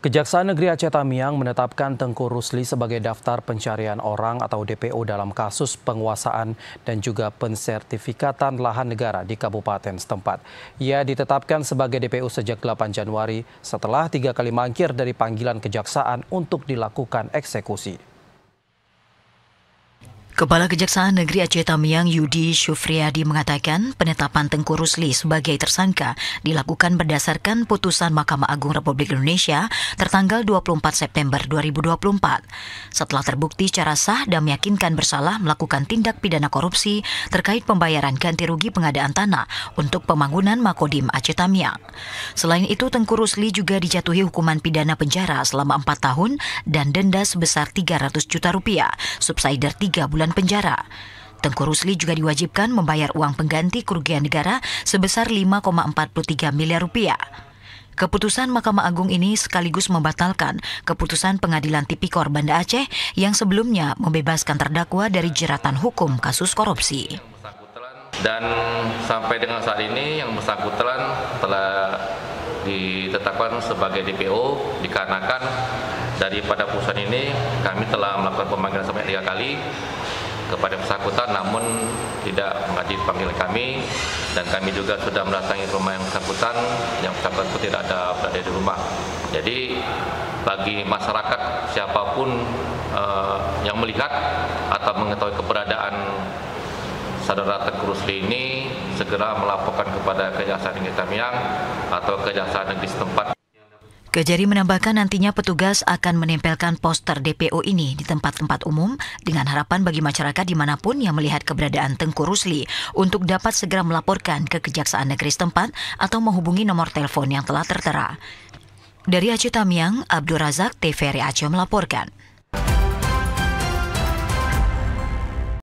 Kejaksaan Negeri Aceh Tamiang menetapkan Tengku Rusli sebagai daftar pencarian orang atau DPO dalam kasus penguasaan dan juga pensertifikatan lahan negara di kabupaten setempat. Ia ditetapkan sebagai DPO sejak 8 Januari setelah 3 kali mangkir dari panggilan kejaksaan untuk dilakukan eksekusi. Kepala Kejaksaan Negeri Aceh Tamiang Yudi Syufriadi mengatakan penetapan Tengku Rusli sebagai tersangka dilakukan berdasarkan putusan Mahkamah Agung Republik Indonesia tertanggal 24 September 2024. Setelah terbukti secara sah dan meyakinkan bersalah melakukan tindak pidana korupsi terkait pembayaran ganti rugi pengadaan tanah untuk pembangunan Makodim Aceh Tamiang. Selain itu, Tengku Rusli juga dijatuhi hukuman pidana penjara selama 4 tahun dan denda sebesar 300 juta rupiah, subsidiar 3 bulan penjara. Tengku Rusli juga diwajibkan membayar uang pengganti kerugian negara sebesar 5,43 miliar rupiah. Keputusan Mahkamah Agung ini sekaligus membatalkan keputusan Pengadilan Tipikor Banda Aceh yang sebelumnya membebaskan terdakwa dari jeratan hukum kasus korupsi. Dan sampai dengan saat ini yang bersangkutan telah ditetapkan sebagai DPO dikarenakan daripada putusan ini kami telah melakukan pemanggilan sampai 3 kali kepada bersangkutan, namun tidak menghadiri panggilan kami, dan kami juga sudah mendatangi rumah yang bersangkutan pun tidak ada berada di rumah. Jadi bagi masyarakat siapapun yang melihat atau mengetahui keberadaan saudara Tengku Rusli ini segera melaporkan kepada Kejaksaan Negeri Tamiang atau Kejaksaan Negeri setempat. Kejari menambahkan nantinya petugas akan menempelkan poster DPO ini di tempat-tempat umum dengan harapan bagi masyarakat dimanapun yang melihat keberadaan Tengku Rusli untuk dapat segera melaporkan ke Kejaksaan Negeri setempat atau menghubungi nomor telepon yang telah tertera. Dari Aceh Tamiang, Abdul Razak, TVRI Aceh melaporkan.